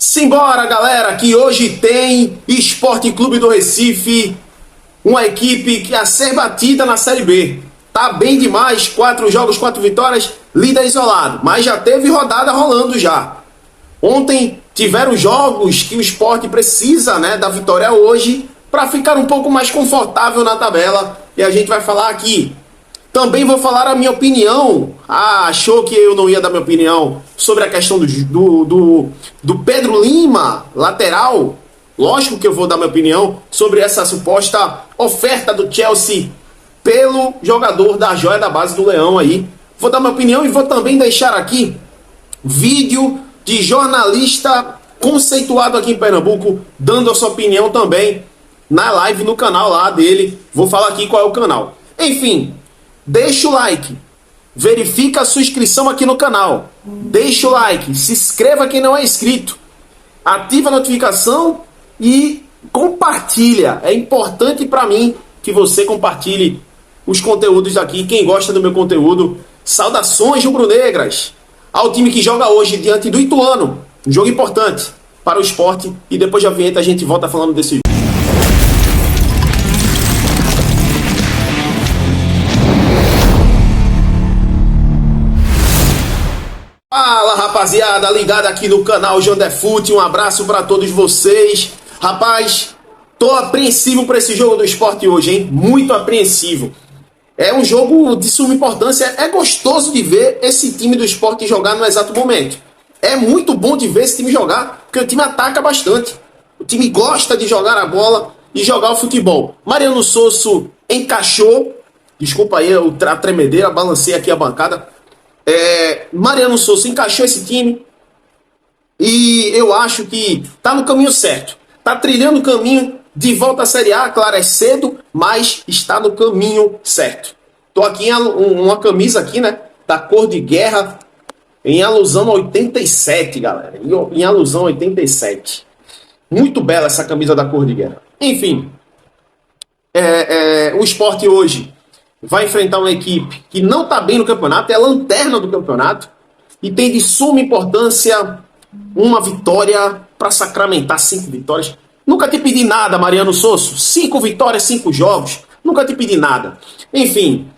Simbora, galera, que hoje tem Sport Clube do Recife, uma equipe que a ser batida na Série B. Tá bem demais, 4 jogos, 4 vitórias, líder isolado, mas já teve rodada rolando já. Ontem tiveram jogos que o Sport precisa, da vitória hoje para ficar um pouco mais confortável na tabela, e a gente vai falar aqui. Também vou falar a minha opinião. Achou que eu não ia dar minha opinião sobre a questão do Pedro Lima, lateral? Lógico que eu vou dar minha opinião sobre essa suposta oferta do Chelsea pelo jogador da joia da base do Leão aí. Vou dar minha opinião e vou também deixar aqui vídeo de jornalista conceituado aqui em Pernambuco, dando a sua opinião também na live no canal lá dele. Vou falar aqui qual é o canal. Enfim, deixa o like, verifica a sua inscrição aqui no canal, deixa o like, se inscreva quem não é inscrito, ativa a notificação e compartilha. É importante para mim que você compartilhe os conteúdos daqui. Quem gosta do meu conteúdo, saudações rubro-negras ao time que joga hoje diante do Ituano, um jogo importante para o esporte, e depois da vinheta a gente volta falando desse jogo. Fala, rapaziada, ligada aqui no canal Jandefute, um abraço para todos vocês. Rapaz, tô apreensivo para esse jogo do esporte hoje, hein? Muito apreensivo. É um jogo de suma importância, é gostoso de ver esse time do esporte jogar no exato momento. É muito bom de ver esse time jogar, porque o time ataca bastante. O time gosta de jogar a bola e jogar o futebol. Mariano Sosso encaixou, desculpa aí a tremedeira, balancei aqui a bancada. Mariano Sosso encaixou esse time e eu acho que tá no caminho certo. Tá trilhando o caminho de volta à Série A, claro, é cedo, mas está no caminho certo. Tô aqui em uma camisa aqui, da cor de guerra, em alusão a 87, galera. Em alusão a 87. Muito bela essa camisa da cor de guerra. Enfim, o Sport hoje vai enfrentar uma equipe que não está bem no campeonato, é a lanterna do campeonato, e tem de suma importância uma vitória para sacramentar 5 vitórias. Nunca te pedi nada, Mariano Sosso. 5 vitórias, 5 jogos. Nunca te pedi nada. Enfim,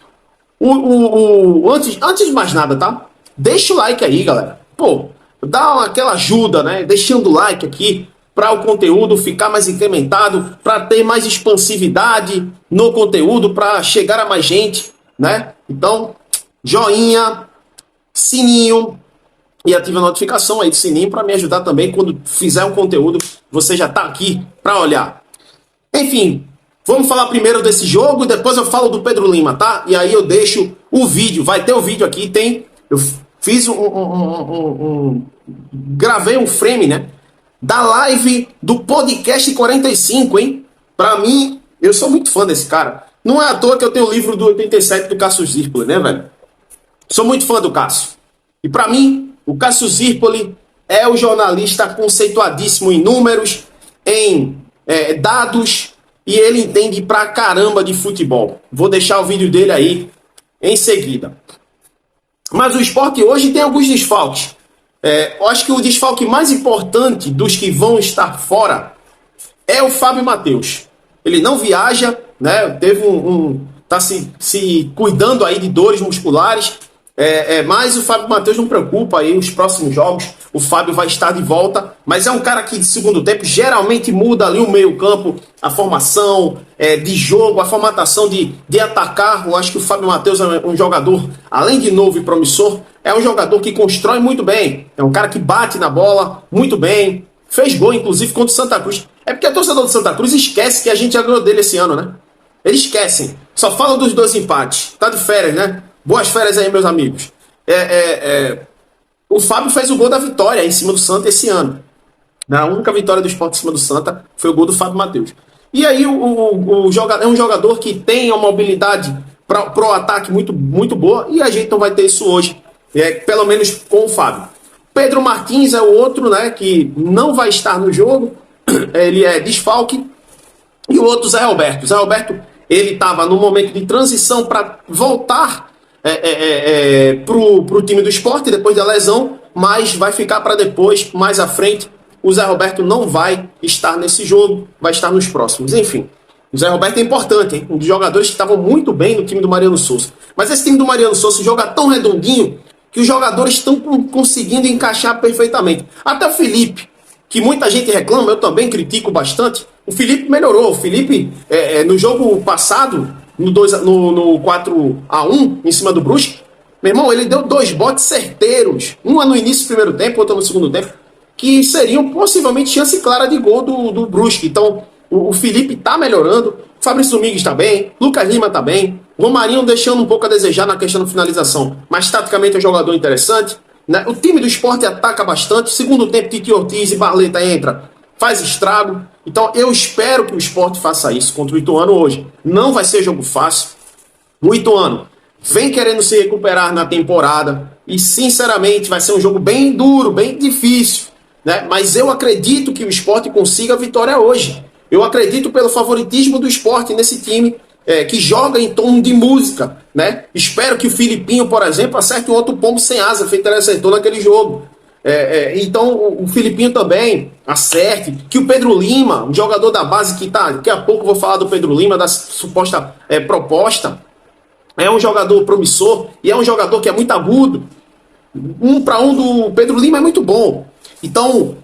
antes de mais nada, tá? Deixa o like aí, galera. Pô, dá aquela ajuda, deixando o like aqui, para o conteúdo ficar mais incrementado, para ter mais expansividade no conteúdo, para chegar a mais gente, Então, joinha, sininho e ative a notificação aí do sininho para me ajudar também quando fizer um conteúdo, você já tá aqui para olhar. Enfim, vamos falar primeiro desse jogo e depois eu falo do Pedro Lima, tá? E aí eu deixo o vídeo, vai ter o vídeo aqui, eu fiz gravei um frame, da live do podcast 45, hein? Pra mim, eu sou muito fã desse cara. Não é à toa que eu tenho o livro do 87 do Cássio Zirpoli, velho? Sou muito fã do Cássio. E pra mim, o Cássio Zirpoli é o jornalista conceituadíssimo em números, em dados, e ele entende pra caramba de futebol. Vou deixar o vídeo dele aí em seguida. Mas o Sport hoje tem alguns desfalques. Eu acho que o desfalque mais importante dos que vão estar fora é o Fábio Matheus. Ele não viaja, teve tá se cuidando aí de dores musculares, mas o Fábio Matheus não preocupa aí, os próximos jogos o Fábio vai estar de volta, mas é um cara que de segundo tempo geralmente muda ali o meio campo, a formação de jogo, a formatação de atacar. Eu acho que o Fábio Matheus é um jogador, além de novo e promissor, é um jogador que constrói muito bem, é um cara que bate na bola muito bem, fez gol inclusive contra o Santa Cruz. É porque a torcedor do Santa Cruz esquece que a gente já ganhou dele esse ano, Eles esquecem, só falam dos 2 empates, tá de férias, Boas férias aí, meus amigos. O Fábio fez o gol da vitória em cima do Santa esse ano. A única vitória do Sport em cima do Santa foi o gol do Fábio Matheus. E aí é um jogador que tem uma mobilidade pro ataque muito, muito boa, e a gente não vai ter isso hoje, pelo menos com o Fábio. Pedro Martins é o outro, que não vai estar no jogo, ele é desfalque, e o outro Zé Roberto. Zé Roberto, ele estava no momento de transição para voltar pro time do Sport depois da lesão, mas vai ficar para depois, mais à frente, o Zé Roberto não vai estar nesse jogo, vai estar nos próximos. Enfim, o Zé Roberto é importante, hein? Um dos jogadores que estavam muito bem no time do Mariano Souza. Mas esse time do Mariano Souza joga tão redondinho que os jogadores estão conseguindo encaixar perfeitamente. Até o Felipe, que muita gente reclama, eu também critico bastante. O Felipe melhorou. O Felipe, no jogo passado, no 4-1, em cima do Brusque, meu irmão, ele deu 2 botes certeiros. Uma no início do primeiro tempo, outra no segundo tempo, que seriam possivelmente chance clara de gol do Brusque. Então, o Felipe tá melhorando. O Fabrício Domingues tá bem. Lucas Lima tá bem. O Romarinho deixando um pouco a desejar na questão da finalização. Mas, taticamente, é um jogador interessante. Né? O time do Sport ataca bastante. Segundo tempo, Titi Ortiz e Barleta entra, faz estrago. Então, eu espero que o Sport faça isso contra o Ituano hoje. Não vai ser jogo fácil. O Ituano vem querendo se recuperar na temporada e, sinceramente, vai ser um jogo bem duro, bem difícil, né? Mas eu acredito que o Sport consiga a vitória hoje. Eu acredito pelo favoritismo do Sport nesse time que joga em tom de música, né? Espero que o Filipinho, por exemplo, acerte um outro pombo sem asa, feito ele acertou naquele jogo. Então o Filipinho também acerte, que o Pedro Lima, um jogador da base que tá, daqui a pouco eu vou falar do Pedro Lima, da suposta proposta. É um jogador promissor e é um jogador que é muito agudo. 1-1 do Pedro Lima é muito bom. Então,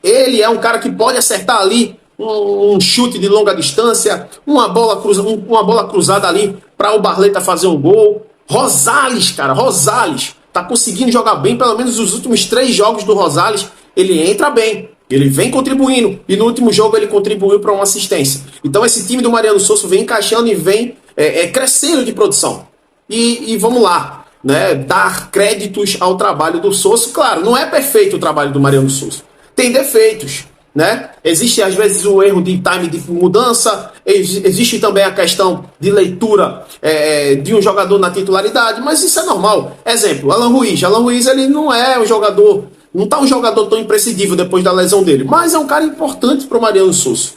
ele é um cara que pode acertar ali um chute de longa distância, uma bola cruzada ali para o Barleta fazer um gol. Rosales, cara, Rosales tá conseguindo jogar bem, pelo menos os últimos 3 jogos do Rosales, ele entra bem. Ele vem contribuindo. E no último jogo ele contribuiu para uma assistência. Então esse time do Mariano Souza vem encaixando e vem crescendo de produção. E vamos lá, né? Dar créditos ao trabalho do Souza. Claro, não é perfeito o trabalho do Mariano Souza. Tem defeitos, né? Existe às vezes o erro de time de mudança. Existe também a questão de leitura de um jogador na titularidade. Mas isso é normal. Exemplo, Alan Ruiz. Alan Ruiz, ele não é um jogador... Não está um jogador tão imprescindível depois da lesão dele, mas é um cara importante para o Mariano Souza.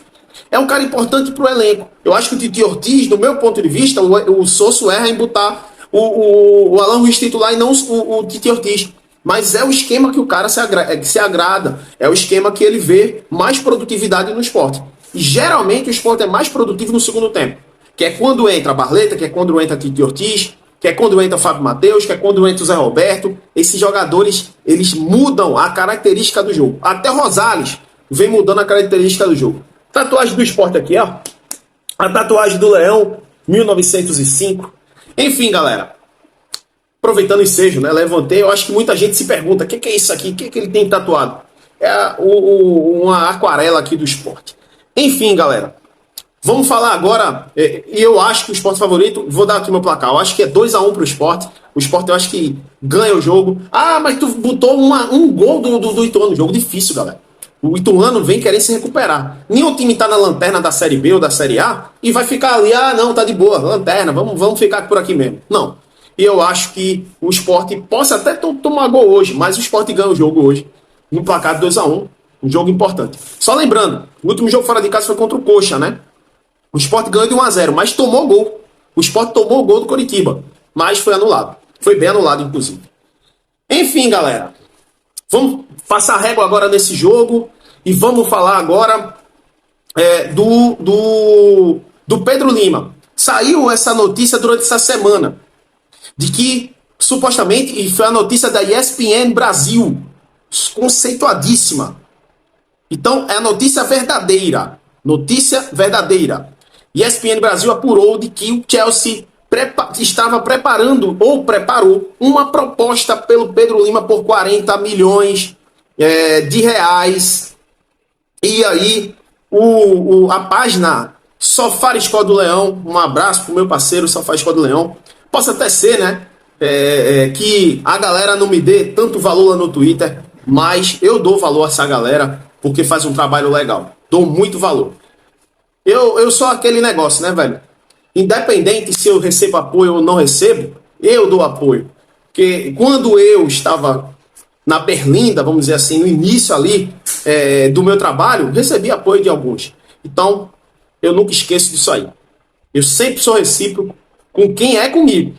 É um cara importante para o elenco. Eu acho que o Titi Ortiz, do meu ponto de vista, o Souza erra em botar o Alan Ruiz titular e não o Titi Ortiz. Mas é o esquema que o cara se agrada. É o esquema que ele vê mais produtividade no esporte. E geralmente o esporte é mais produtivo no segundo tempo. Que é quando entra a Barleta, que é quando entra Titi Ortiz, que é quando entra o Fábio Matheus, que é quando entra o Zé Roberto. Esses jogadores, eles mudam a característica do jogo. Até o Rosales vem mudando a característica do jogo. Tatuagem do Sport aqui, ó. A tatuagem do Leão, 1905. Enfim, galera. Aproveitando o ensejo, né? Levantei. Eu acho que muita gente se pergunta: o que é isso aqui? O que ele tem tatuado? É uma aquarela aqui do Sport. Enfim, galera. Vamos falar agora, e eu acho que o Sport favorito, vou dar aqui meu placar, eu acho que é 2-1 pro Sport. O Sport eu acho que ganha o jogo. Ah, mas tu botou um gol do Ituano, jogo difícil, galera. O Ituano vem querer se recuperar. Nenhum time tá na lanterna da Série B ou da Série A e vai ficar ali, não, tá de boa, lanterna, vamos ficar por aqui mesmo. Não. E eu acho que o Sport possa até tomar gol hoje, mas o Sport ganha o jogo hoje, no placar de 2-1, um jogo importante. Só lembrando, o último jogo fora de casa foi contra o Coxa, né? O Sport ganhou de 1-0, mas tomou gol. O Sport tomou o gol do Coritiba, mas foi anulado. Foi bem anulado, inclusive. Enfim, galera. Vamos passar a régua agora nesse jogo e vamos falar agora do Pedro Lima. Saiu essa notícia durante essa semana de que, supostamente, e foi a notícia da ESPN Brasil, conceituadíssima. Então, é a notícia verdadeira. Notícia verdadeira. ESPN Brasil apurou de que o Chelsea estava preparando, ou preparou, uma proposta pelo Pedro Lima por 40 milhões de reais. E aí, a página Sofarisco do Leão, um abraço pro meu parceiro Sofarisco do Leão, possa até ser, né, que a galera não me dê tanto valor lá no Twitter, mas eu dou valor a essa galera, porque faz um trabalho legal. Dou muito valor. Eu sou aquele negócio, né, velho? Independente se eu recebo apoio ou não recebo, eu dou apoio. Porque quando eu estava na berlinda, vamos dizer assim, no início ali do meu trabalho, recebi apoio de alguns. Então, eu nunca esqueço disso aí. Eu sempre sou recíproco com quem é comigo.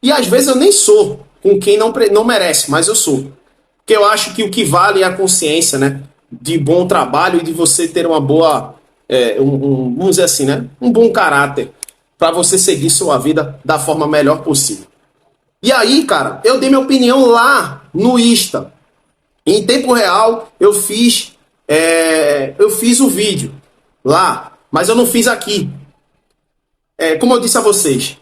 E às vezes eu nem sou com quem não merece, mas eu sou. Porque eu acho que o que vale é a consciência, né? de bom trabalho e de você ter uma boa, vamos dizer assim, né? Um bom caráter para você seguir sua vida da forma melhor possível. E aí, cara, eu dei minha opinião lá no Insta. Em tempo real, eu fiz o vídeo lá, mas eu não fiz aqui. Como eu disse a vocês,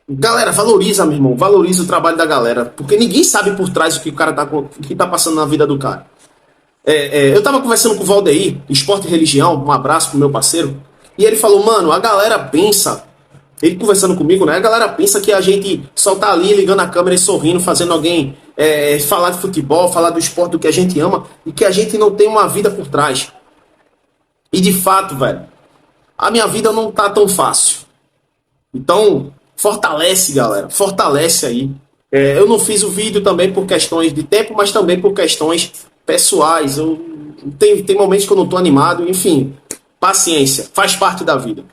galera, valoriza, meu irmão, valoriza o trabalho da galera, porque ninguém sabe por trás o que o cara tá passando na vida do cara. Eu tava conversando com o Valdeir, Esporte e Religião, um abraço pro meu parceiro, e ele falou, mano, a galera pensa, ele conversando comigo, né? A galera pensa que a gente só tá ali ligando a câmera e sorrindo, fazendo alguém falar de futebol, falar do esporte, do que a gente ama, e que a gente não tem uma vida por trás. E de fato, velho, a minha vida não tá tão fácil. Então, fortalece, galera, fortalece aí. Eu não fiz o vídeo também por questões de tempo, mas também por questões pessoais. Tem momentos que eu não tô animado, enfim, paciência, faz parte da vida.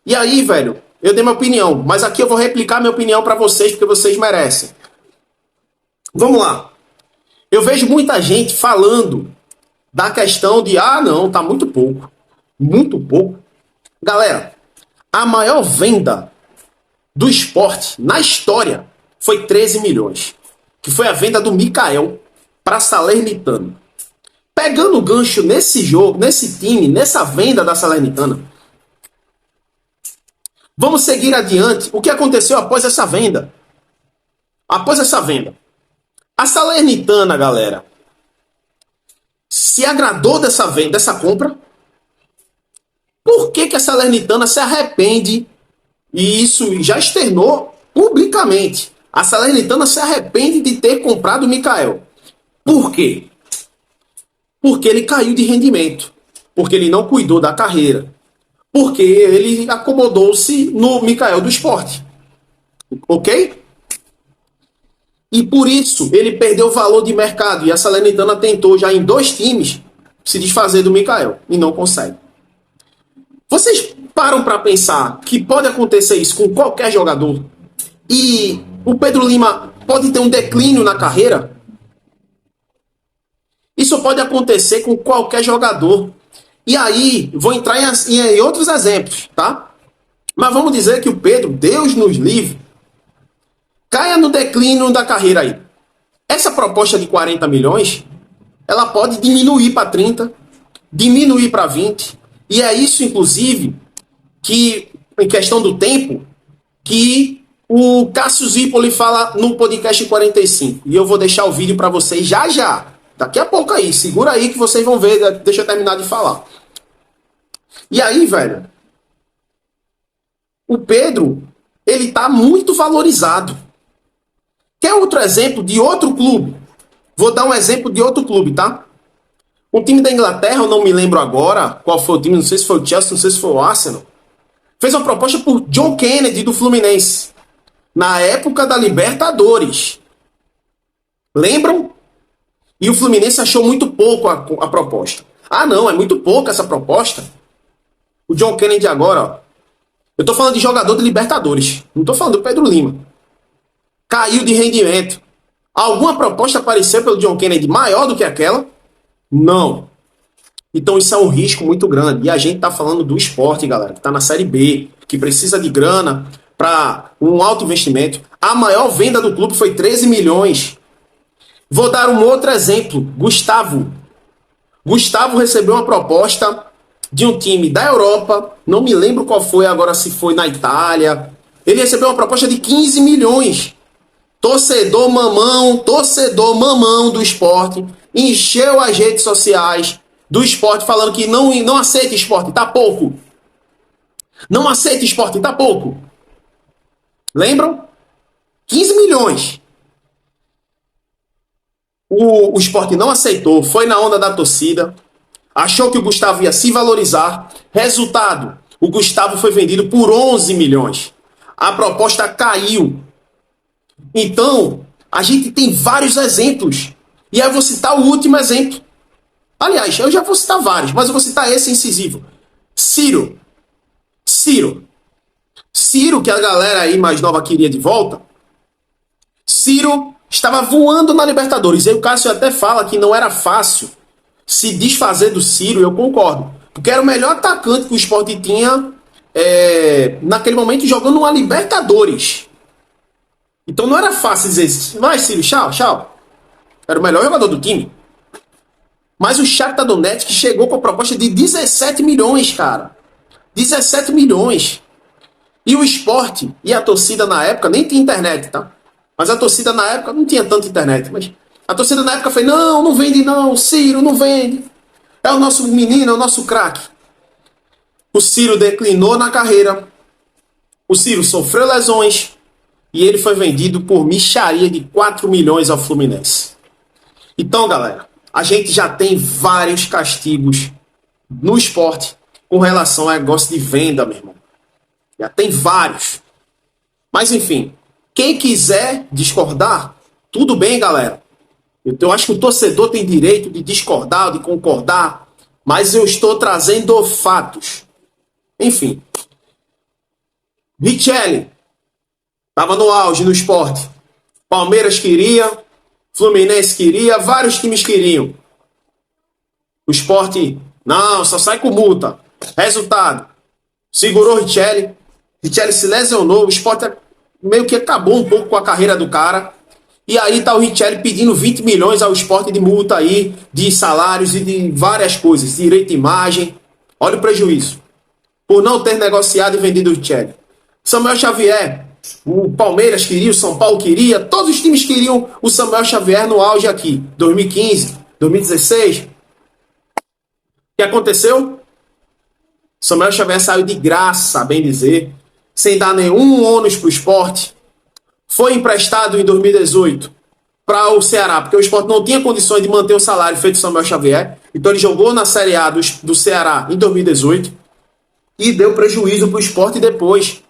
E aí, velho, eu dei minha opinião, mas aqui eu vou replicar minha opinião para vocês, porque vocês merecem. Vamos lá. Eu vejo muita gente falando da questão de, não, tá muito pouco. Muito pouco. Galera, a maior venda do esporte na história foi 13 milhões, que foi a venda do Mikael para Salernitana. Pegando o gancho nesse jogo, nesse time, nessa venda da Salernitana, vamos seguir adiante. O que aconteceu após essa venda? Após essa venda, a Salernitana, galera, se agradou dessa venda, dessa compra. Por que a Salernitana se arrepende? E isso já externou publicamente. A Salernitana se arrepende de ter comprado o Mikael. Por quê? Porque ele caiu de rendimento. Porque ele não cuidou da carreira. Porque ele acomodou-se no Mikael do Sport. Ok? E por isso ele perdeu o valor de mercado. E a Salernitana tentou já em 2 times se desfazer do Mikael. E não consegue. Vocês param para pensar que pode acontecer isso com qualquer jogador? E o Pedro Lima pode ter um declínio na carreira? Isso pode acontecer com qualquer jogador. E aí, vou entrar em outros exemplos, tá? Mas vamos dizer que o Pedro, Deus nos livre, caia no declínio da carreira aí. Essa proposta de 40 milhões, ela pode diminuir para 30, diminuir para 20. E é isso, inclusive, que, em questão do tempo, que o Cássio Zipoli fala no podcast 45. E eu vou deixar o vídeo para vocês já já. Daqui a pouco aí. Segura aí que vocês vão ver. Deixa eu terminar de falar. E aí, velho, o Pedro, ele tá muito valorizado. Quer outro exemplo de outro clube? Vou dar um exemplo de outro clube, tá? Um time da Inglaterra, eu não me lembro agora qual foi o time, não sei se foi o Chelsea, não sei se foi o Arsenal, fez uma proposta por John Kennedy do Fluminense, na época da Libertadores. Lembram? E o Fluminense achou muito pouco a proposta. Não, é muito pouco essa proposta. O John Kennedy agora, ó, eu tô falando de jogador de Libertadores, não tô falando do Pedro Lima. Caiu de rendimento. Alguma proposta apareceu pelo John Kennedy maior do que aquela? Não. Então isso é um risco muito grande. E a gente tá falando do esporte, galera, que tá na Série B, que precisa de grana para um alto investimento. A maior venda do clube foi 13 milhões. Vou dar um outro exemplo. Gustavo. Gustavo recebeu uma proposta de um time da Europa, não me lembro qual foi agora, se foi na Itália. Ele recebeu uma proposta de 15 milhões. Torcedor mamão do esporte, encheu as redes sociais do esporte falando que não aceita esporte, tá pouco. Não aceita esporte, tá pouco. Lembram? 15 milhões. O esporte não aceitou, foi na onda da torcida, achou que o Gustavo ia se valorizar. Resultado, o Gustavo foi vendido por 11 milhões. A proposta caiu. Então, a gente tem vários exemplos. E aí eu vou citar o último exemplo. Aliás, eu já vou citar vários, mas eu vou citar esse incisivo. Ciro, que a galera aí mais nova queria de volta. Ciro estava voando na Libertadores. E aí o Cássio até fala que não era fácil se desfazer do Ciro, eu concordo. Porque era o melhor atacante que o Sport tinha naquele momento jogando uma Libertadores. Então não era fácil dizer, vai Ciro, tchau, tchau. Era o melhor jogador do time. Mas o Shakhtar Donetsk chegou com a proposta de 17 milhões, cara. 17 milhões. E o Sport e a torcida na época, nem tinha internet, tá? Mas a torcida na época não tinha tanta internet. Mas a torcida na época foi, não vende não, Ciro não vende. É o nosso menino, é o nosso craque. O Ciro declinou na carreira. O Ciro sofreu lesões. E ele foi vendido por mixaria de 4 milhões ao Fluminense. Então, galera, a gente já tem vários castigos no esporte com relação a negócio de venda, meu irmão. Já tem vários. Mas, enfim, quem quiser discordar, tudo bem, galera. Eu acho que o torcedor tem direito de discordar, de concordar, mas eu estou trazendo fatos. Enfim. Richelli estava no auge no esporte. Palmeiras queria, Fluminense queria, vários times queriam. O Sport, não, só sai com multa. Resultado, segurou o Richelli. Richelli se lesionou, o Sport meio que acabou um pouco com a carreira do cara. E aí tá o Richelli pedindo 20 milhões ao Sport de multa aí, de salários e de várias coisas, direito de imagem. Olha o prejuízo. Por não ter negociado e vendido o Richelli. Samuel Xavier, o Palmeiras queria, o São Paulo queria, todos os times queriam o Samuel Xavier no auge aqui. 2015, 2016. O que aconteceu? Samuel Xavier saiu de graça, bem dizer, sem dar nenhum ônus pro Sport. Foi emprestado em 2018 para o Ceará, porque o Sport não tinha condições de manter o salário feito do Samuel Xavier. Então ele jogou na Série A do Ceará em 2018 e deu prejuízo para o Sport depois.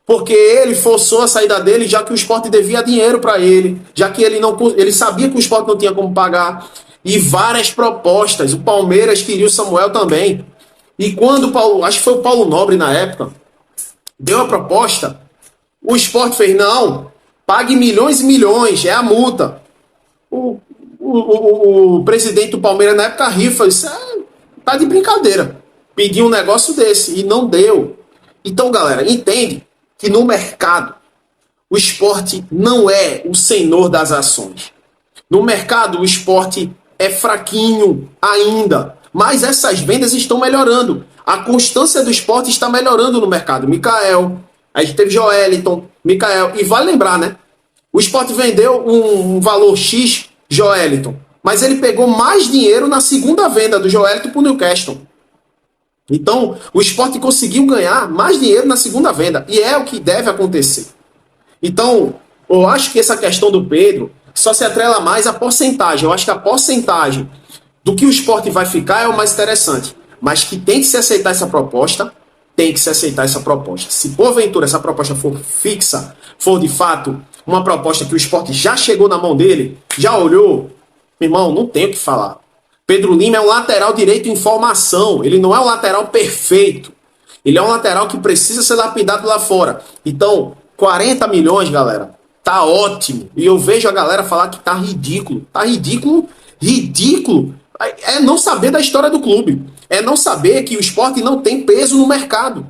Porque ele forçou a saída dele, já que o Sport devia dinheiro para ele, já que ele sabia que o Sport não tinha como pagar. E várias propostas. O Palmeiras queria o Samuel também. E quando acho que foi o Paulo Nobre na época, deu a proposta, o Sport fez, não, pague milhões e milhões, é a multa. O presidente do Palmeiras na época rifa, disse, tá de brincadeira. Pediu um negócio desse e não deu. Então, galera, entende que no mercado o Sport não é o senhor das ações. No mercado o Sport é fraquinho ainda, mas essas vendas estão melhorando. A constância do Sport está melhorando no mercado. Mikael, a gente teve Joeliton, Mikael, e vale lembrar, né? O Sport vendeu um valor X Joeliton, mas ele pegou mais dinheiro na segunda venda do Joeliton para o Newcastle. Então, o Sport conseguiu ganhar mais dinheiro na segunda venda. E é o que deve acontecer. Então, eu acho que essa questão do Pedro só se atrela mais à porcentagem. Eu acho que a porcentagem do que o Sport vai ficar é o mais interessante. Mas que tem que se aceitar essa proposta, tem que se aceitar essa proposta. Se porventura essa proposta for fixa, for de fato uma proposta que o Sport já chegou na mão dele, já olhou, meu irmão, não tem o que falar. Pedro Lima é um lateral direito em formação. Ele não é um lateral perfeito. Ele é um lateral que precisa ser lapidado lá fora. Então, 40 milhões, galera, tá ótimo. E eu vejo a galera falar que tá ridículo. Tá ridículo, ridículo. É não saber da história do clube. É não saber que o Sport não tem peso no mercado.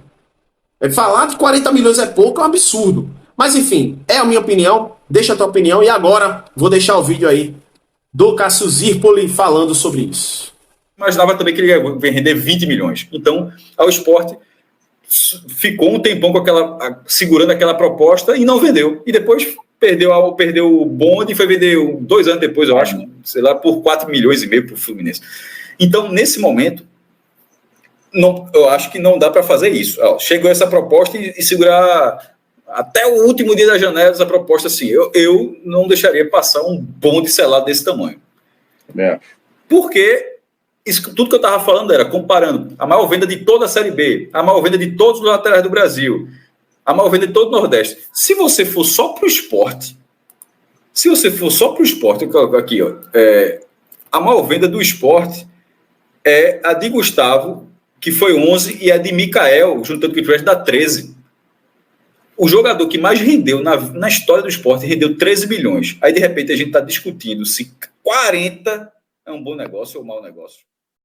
Falar que 40 milhões é pouco é um absurdo. Mas, enfim, é a minha opinião. Deixa a tua opinião. E agora, vou deixar o vídeo aí do Cássio Zirpoli falando sobre isso. Imaginava também que ele ia render 20 milhões. Então, o Sport ficou um tempão segurando aquela proposta e não vendeu. E depois perdeu o bonde e foi vender 2 anos depois, eu acho, sei lá, por 4 milhões e meio para o Fluminense. Então, nesse momento, eu acho que não dá para fazer isso. Chegou essa proposta e segurar até o último dia da janela essa proposta, assim, eu não deixaria passar um bonde selado desse tamanho. Porque tudo que eu estava falando era comparando a maior venda de toda a Série B, a maior venda de todos os laterais do Brasil, a maior venda de todo o Nordeste. Se você for só para o esporte, aqui, a maior venda do esporte é a de Gustavo, que foi 11, e a de Mikael, juntando com o Trash, dá 13. O jogador que mais rendeu na história do esporte rendeu 13 milhões. Aí, de repente, a gente está discutindo se 40 é um bom negócio ou um mau negócio.